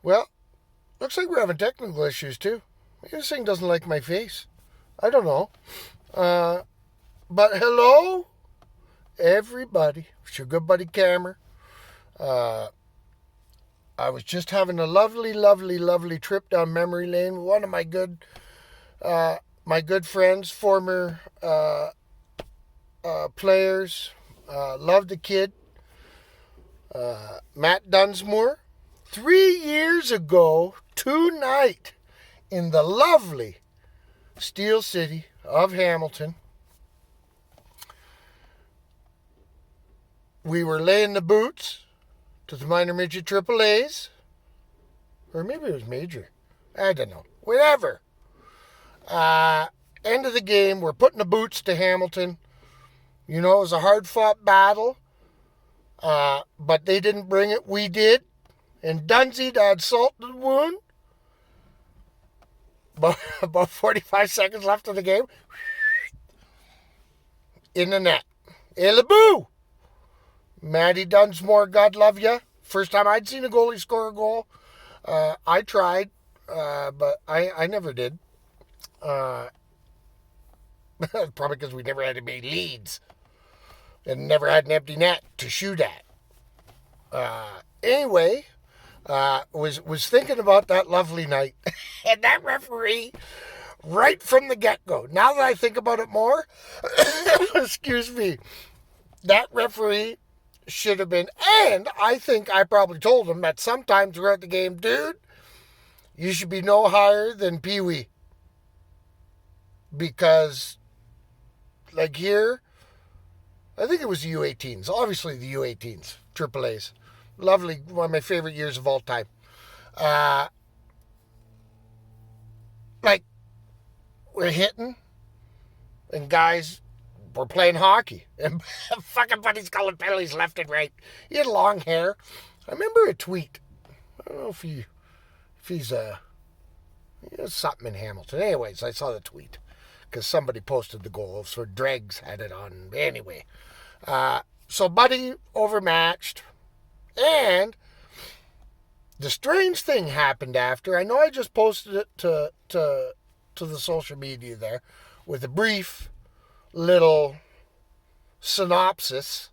Well, looks like we're having technical issues too. Maybe this thing doesn't like my face. I don't know. Uh, but hello, everybody. It's your good buddy Cameron. Uh, I was just having a lovely, lovely, lovely trip down memory lane with one of my good friends, former players. Love the kid, Matt Dunsmore. 3 years ago tonight, in the lovely Steel City of Hamilton, we were laying the boots to the minor midget triple A's, or maybe it was major. I don't know. Whatever. End of the game, we're putting the boots to Hamilton. You know, it was a hard-fought battle, but they didn't bring it. We did. And Dunsey had salt to the wound. About 45 seconds left of the game. In the net. Illaboo! Matty Dunsmore, God love you. First time I'd seen a goalie score a goal. I tried, but I never did. Probably because we never had any leads. And never had an empty net to shoot at. Anyway, was thinking about that lovely night. And that referee, right from the get-go. Now that I think about it more, excuse me, that referee should have been, and I think I probably told him at some time throughout the game, dude, you should be no higher than Pee Wee. Because, like here, I think it was the U18s. Obviously the U18s. Triple A's. Lovely. One of my favorite years of all time. Like, we're hitting, and guys were playing hockey. And fucking buddies calling penalties left and right. He had long hair. I remember a tweet. I don't know if he's something in Hamilton. Anyways, I saw the tweet. Because somebody posted the goal, so Dregs had it on. Anyway, so Buddy overmatched, and the strange thing happened after. I know I just posted it to the social media there with a brief little synopsis,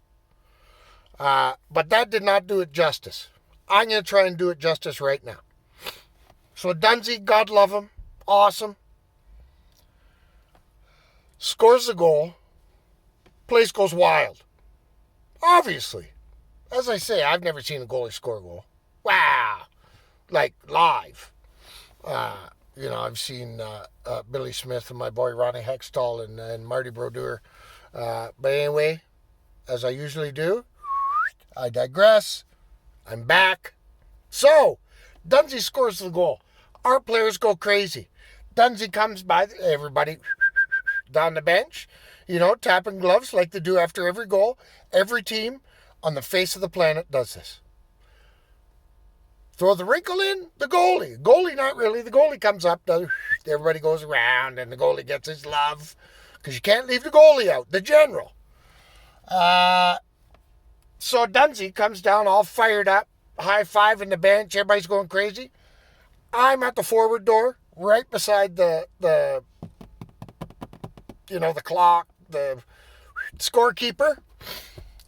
but that did not do it justice. I'm going to try and do it justice right now. So Dunsey, God love him, awesome. Scores the goal. Place goes wild. Obviously. As I say, I've never seen a goalie score a goal. Wow. Like, live. I've seen Billy Smith and my boy Ronnie Hextall and Marty Brodeur. But anyway, as I usually do, I digress. I'm back. So, Dunsey scores the goal. Our players go crazy. Dunsey comes by, everybody down the bench, tapping gloves like they do after every goal. Every team on the face of the planet does this. Throw the wrinkle in, the goalie. Goalie, not really. The goalie comes up, everybody goes around, and the goalie gets his love, because you can't leave the goalie out, the general. So Dunsey comes down all fired up, high five in the bench, everybody's going crazy. I'm at the forward door, right beside the clock, the scorekeeper,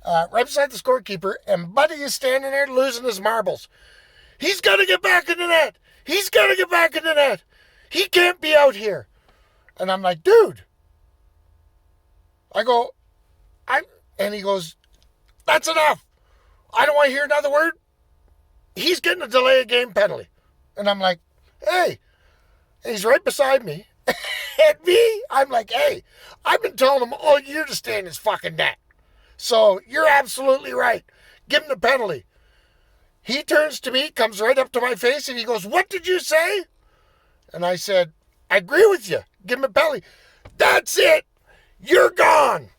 right beside the scorekeeper, and Buddy is standing there losing his marbles. He's got to get back in the net. He's got to get back in the net. He can't be out here. And I'm like, dude. And he goes, that's enough. I don't want to hear another word. He's getting a delay of game penalty. And I'm like, hey. And he's right beside me. And me, I'm like, hey, I've been telling him all year to stay in his fucking net. So you're absolutely right. Give him the penalty. He turns to me, comes right up to my face, and he goes, what did you say? And I said, I agree with you. Give him a penalty. That's it. You're gone.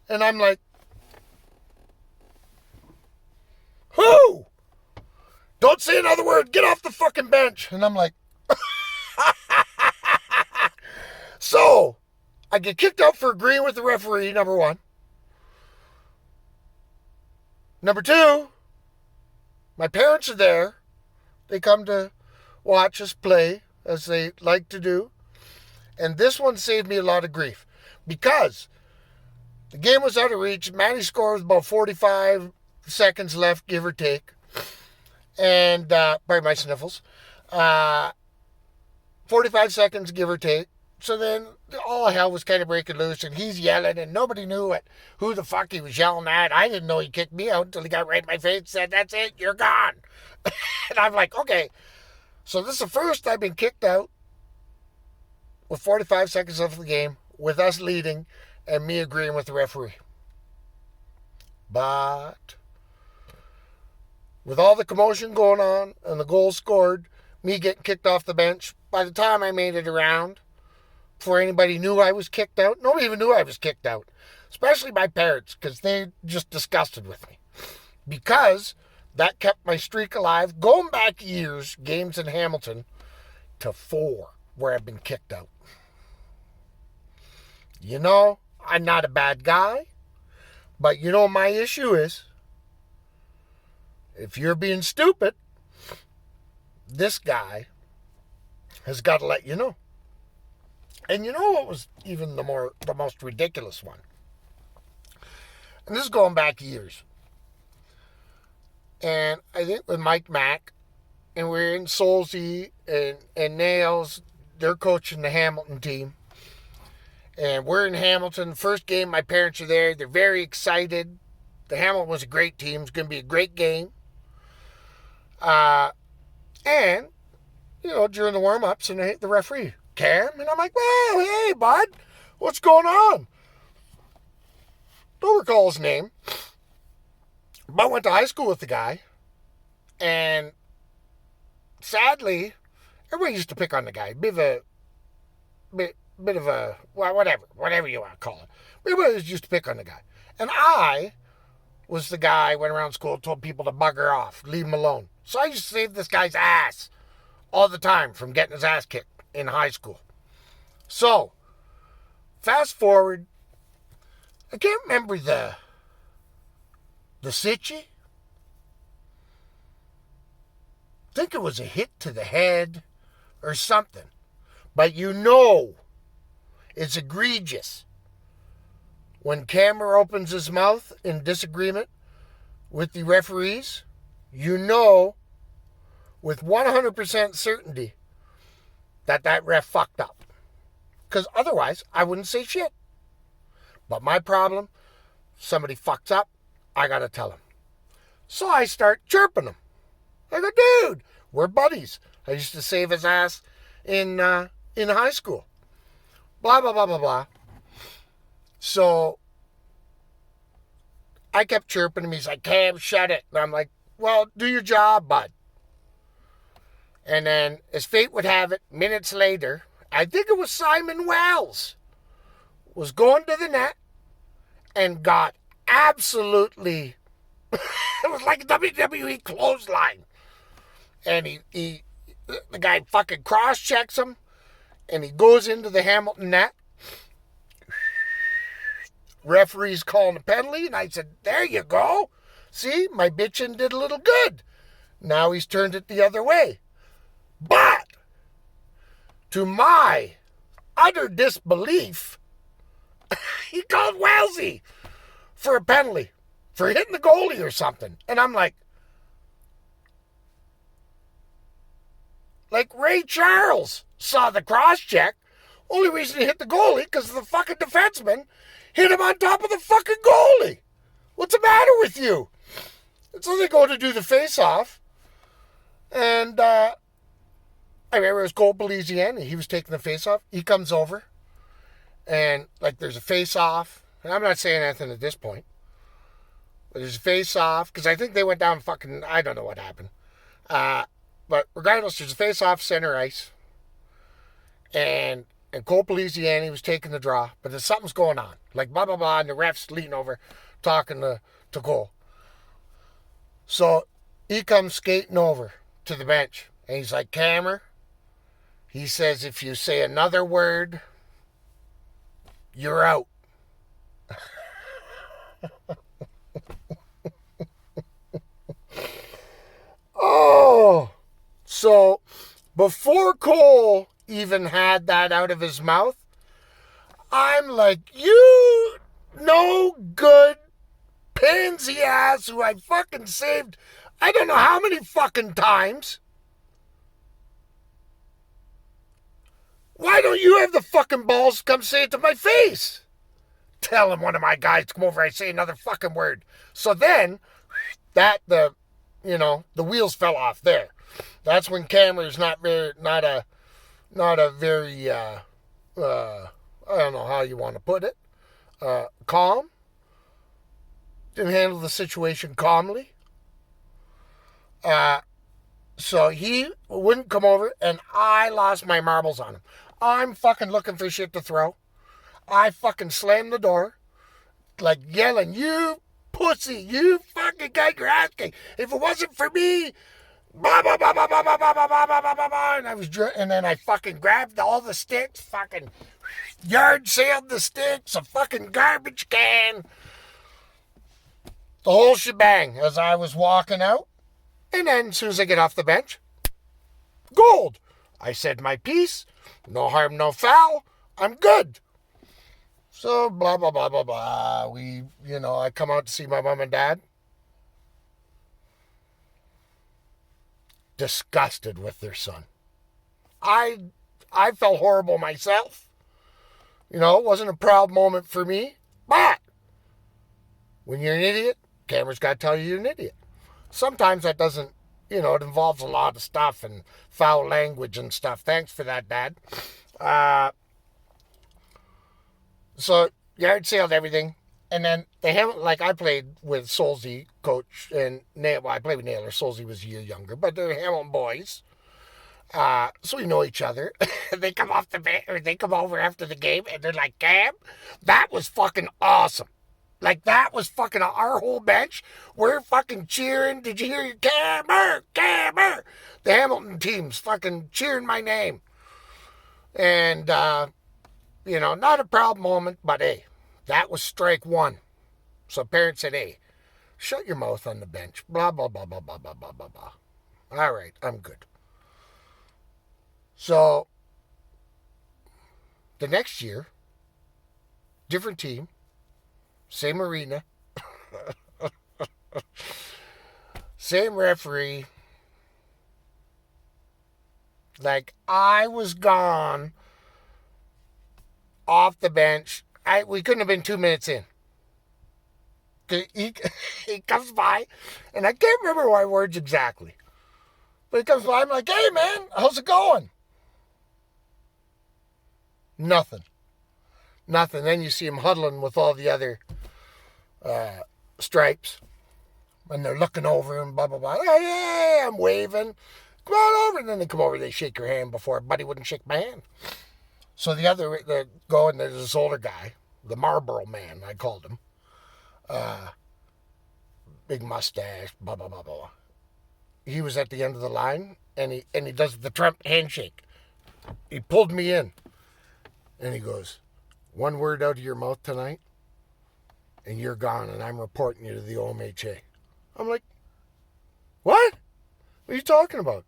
And I'm like, who? Don't say another word. Get off the fucking bench. And I'm like, so, I get kicked out for agreeing with the referee, number one. Number two, my parents are there. They come to watch us play, as they like to do. And this one saved me a lot of grief because the game was out of reach. Manny scored with about 45 seconds left, give or take. And, by my sniffles. 45 seconds, give or take. So then all hell was kind of breaking loose, and he's yelling, and nobody knew who the fuck he was yelling at. I didn't know he kicked me out until he got right in my face and said, "That's it, you're gone." And I'm like, okay. So this is the first I've been kicked out with 45 seconds left of the game, with us leading, and me agreeing with the referee. But with all the commotion going on and the goal scored, me getting kicked off the bench, by the time I made it around, before anybody knew I was kicked out, nobody even knew I was kicked out, especially my parents, because they just disgusted with me. Because that kept my streak alive, going back years, games in Hamilton, to 4 where I've been kicked out. You know, I'm not a bad guy, but you know my issue is, if you're being stupid, this guy has got to let you know. And you know what was even the most ridiculous one? And this is going back years. And I think with Mike Mack, and we're in Solzy and Nails, they're coaching the Hamilton team. And we're in Hamilton. First game, my parents are there. They're very excited. The Hamilton was a great team. It's going to be a great game. And, you know, during the warm-ups, and I hit the referee, Cam, and I'm like, well, hey, bud, what's going on? Don't recall his name. But I went to high school with the guy. And sadly, everybody used to pick on the guy. Bit of a, well, whatever you want to call it. Everybody used to pick on the guy. And I was the guy who went around school and told people to bugger off, leave him alone. So I used to save this guy's ass all the time from getting his ass kicked in high school. So, fast forward, I can't remember the Sitchy. I think it was a hit to the head or something. But you know it's egregious when Cameron opens his mouth in disagreement with the referees. You know with 100% certainty that ref fucked up. Because otherwise, I wouldn't say shit. But my problem, somebody fucks up, I gotta tell him. So I start chirping him. I go, dude, we're buddies. I used to save his ass in high school. Blah, blah, blah, blah, blah. So I kept chirping him. He's like, Cam, shut it. And I'm like, well, do your job, bud. And then, as fate would have it, minutes later, I think it was Simon Wells, was going to the net and got absolutely, it was like a WWE clothesline. And the guy fucking cross-checks him, and he goes into the Hamilton net. Referee's calling a penalty, and I said, there you go. See, my bitching did a little good. Now he's turned it the other way. But, to my utter disbelief, he called Wellesley for a penalty, for hitting the goalie or something. And I'm like Ray Charles saw the cross-check. Only reason he hit the goalie because the fucking defenseman hit him on top of the fucking goalie. What's the matter with you? And so they go to do the face-off. And I remember it was Cole Pelisiani. He was taking the face-off. He comes over. And, there's a face-off. And I'm not saying anything at this point. But there's a face-off. Because I think they went down fucking, I don't know what happened. But regardless, there's a face-off center ice. And Cole Pelisiani was taking the draw. But there's something's going on. Blah, blah, blah. And the ref's leaning over talking to Cole. So he comes skating over to the bench. And he's like, Cameron, he says, if you say another word, you're out. Oh, Before Cole even had that out of his mouth, I'm like, you no good pansy ass who I fucking saved I don't know how many fucking times. Why don't you have the fucking balls to come say it to my face? Telling one of my guys to come over, I say another fucking word. So then, the wheels fell off there. That's when Cameron's not a very, I don't know how you want to put it, calm. Didn't handle the situation calmly. So he wouldn't come over, and I lost my marbles on him. I'm fucking looking for shit to throw. I fucking slammed the door, like yelling, "You pussy! You fucking got your ass kicked! If it wasn't for me, blah blah blah blah blah blah blah blah blah blah blah blah." And then I fucking grabbed all the sticks, fucking yard sailed the sticks, a fucking garbage can, the whole shebang as I was walking out. And then as soon as I get off the bench, gold. I said my piece, no harm, no foul. I'm good. So, blah, blah, blah, blah, blah. I come out to see my mom and dad. Disgusted with their son. I felt horrible myself. It wasn't a proud moment for me. But when you're an idiot, Cameron's got to tell you you're an idiot. Sometimes that doesn't, it involves a lot of stuff and foul language and stuff. Thanks for that, Dad. So, yard sailed everything. And then I played with Solzy, coach, and I played with Naylor. Solzy was a year younger, but they're Hamilton boys. So we know each other. They come off the bench, or they come over after the game, and they're like, "Cam, that was fucking awesome." Like, that was fucking our whole bench. We're fucking cheering. Did you hear your Cammer? Cammer? The Hamilton team's fucking cheering my name. And, not a proud moment, but hey, that was strike one. So parents said, "Hey, shut your mouth on the bench." Blah, blah, blah, blah, blah, blah, blah, blah, blah. All right, I'm good. So, the next year, different team, same arena, same referee. Like, I was gone off the bench. We couldn't have been 2 minutes in. He comes by, and I can't remember my words exactly. But he comes by, I'm like, "Hey, man, how's it going?" Nothing. Then you see him huddling with all the other stripes. And they're looking over him, blah, blah, blah. "Hey, I'm waving. Come on over." And then they come over, they shake your hand before Buddy wouldn't shake my hand. So they go, and there's this older guy, the Marlboro man, I called him. Big mustache, blah, blah, blah, blah. He was at the end of the line, and he does the Trump handshake. He pulled me in, and he goes, "One word out of your mouth tonight, and you're gone, and I'm reporting you to the OMHA." I'm like, "What? What are you talking about?"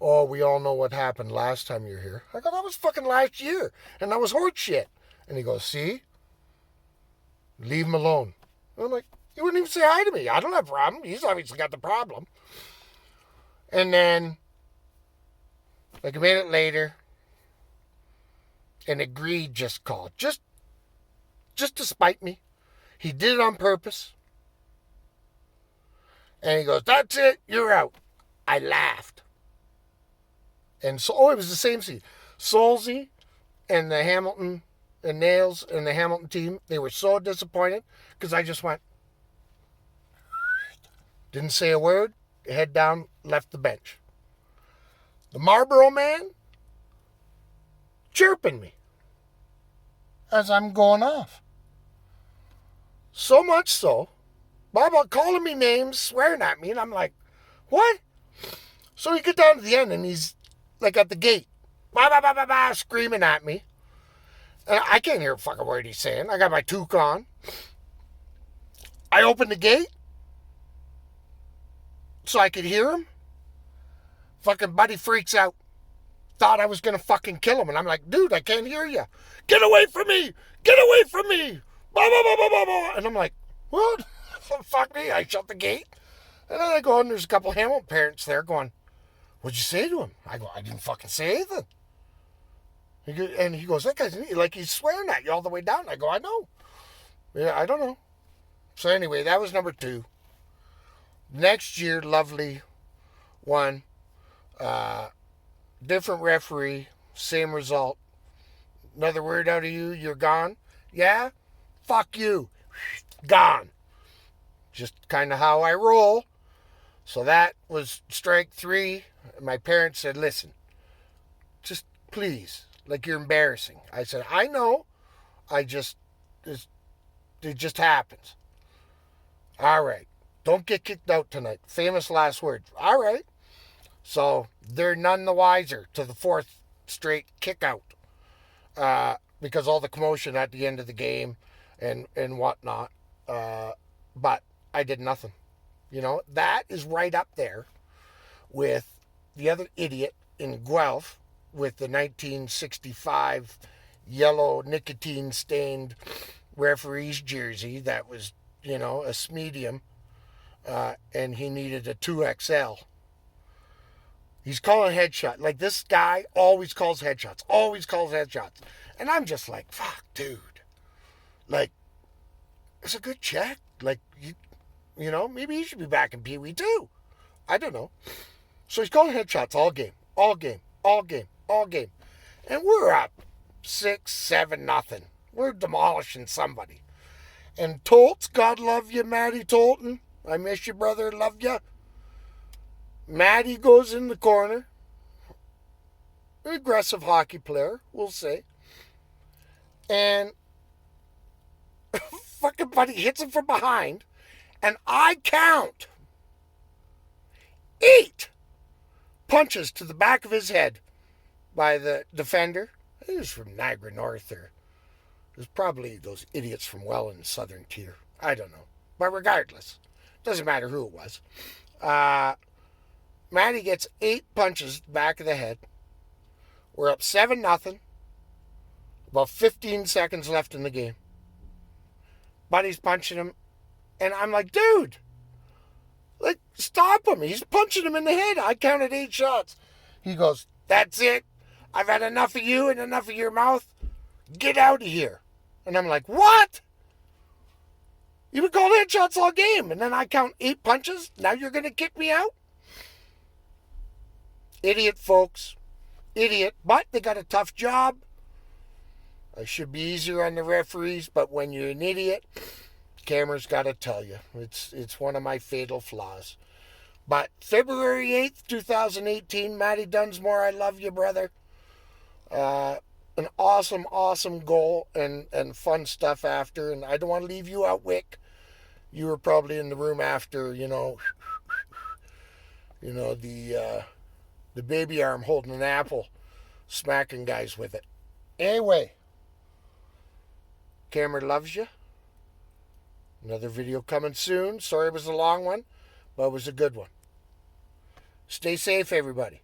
"Oh, we all know what happened last time you were here." I go, "That was fucking last year, and that was horse shit." And he goes, "See? Leave him alone." And I'm like, "You wouldn't even say hi to me. I don't have a problem. He's obviously got the problem." And then, like a minute later, an egregious call. Just to spite me. He did it on purpose. And he goes, "That's it. You're out." I laughed. And so, it was the same scene. Solzy and the Hamilton and Nails and the Hamilton team, they were so disappointed because I just went, didn't say a word, head down, left the bench. The Marlboro man chirping me as I'm going off. So much so, Bob calling me names, swearing at me, and I'm like, "What?" So we get down to the end, and he's like at the gate, bah, bah, bah, bah, bah, screaming at me. And I can't hear a fucking word he's saying. I got my toque on. I open the gate so I could hear him. Fucking Buddy freaks out. thought I was going to fucking kill him. And I'm like, dude, I can't hear you. Get away from me. Get away from me. Blah, blah, blah, blah, blah, blah. And I'm like, what? Fuck me. I shut the gate. And then I go, and there's a couple Hamilton parents there going, what'd you say to him? I go, I didn't fucking say anything. And he goes, that guy's like he's swearing at you all the way down. I go, I know. Yeah, I don't know. So anyway, that was number 2. Next year, lovely one. Different referee, same result. Another word out of you, you're gone. Yeah? Fuck you. Gone. Just kind of how I roll. So that was strike 3. My parents said, listen, just please, like you're embarrassing. I said, I know. It just happens. All right. Don't get kicked out tonight. Famous last words. All right. So they're none the wiser to the 4th straight kick out. Because all the commotion at the end of the game and whatnot. But I did nothing. You know, that is right up there with the other idiot in Guelph with the 1965 yellow nicotine-stained referee's jersey that was, you know, a medium, and he needed a 2XL. He's calling headshot. Like, this guy always calls headshots. Always calls headshots. And I'm just like, fuck, dude. Like, it's a good check. Like, you know, maybe he should be back in Pee Wee too. I don't know. So he's calling headshots all game. All game. All game. All game. And we're up 6-7 nothing. We're demolishing somebody. And Toltz, God love you, Matty Tolton. I miss you, brother. Love you. Matty goes in the corner. An aggressive hockey player, we'll say. And fucking buddy hits him from behind. And I count 8 punches to the back of his head by the defender. He was from Niagara North, or it was probably those idiots from Welland Southern Tier. I don't know. But regardless, doesn't matter who it was. Matty gets 8 punches back of the head. We're up 7-0. About 15 seconds left in the game. Buddy's punching him. And I'm like, dude, like, stop him. He's punching him in the head. I counted 8 shots. He goes, that's it. I've had enough of you and enough of your mouth. Get out of here. And I'm like, what? You've been called headshots all game. And then I count 8 punches. Now you're going to kick me out? Idiot, folks. Idiot. But they got a tough job. I should be easier on the referees. But when you're an idiot, camera's got to tell you. It's one of my fatal flaws. But February 8th, 2018, Matty Dunsmore, I love you, brother. An awesome, awesome goal and fun stuff after. And I don't want to leave you out, Wick. You were probably in the room after, the baby arm holding an apple, smacking guys with it. Anyway, camera loves you. Another video coming soon. Sorry it was a long one, but it was a good one. Stay safe, everybody.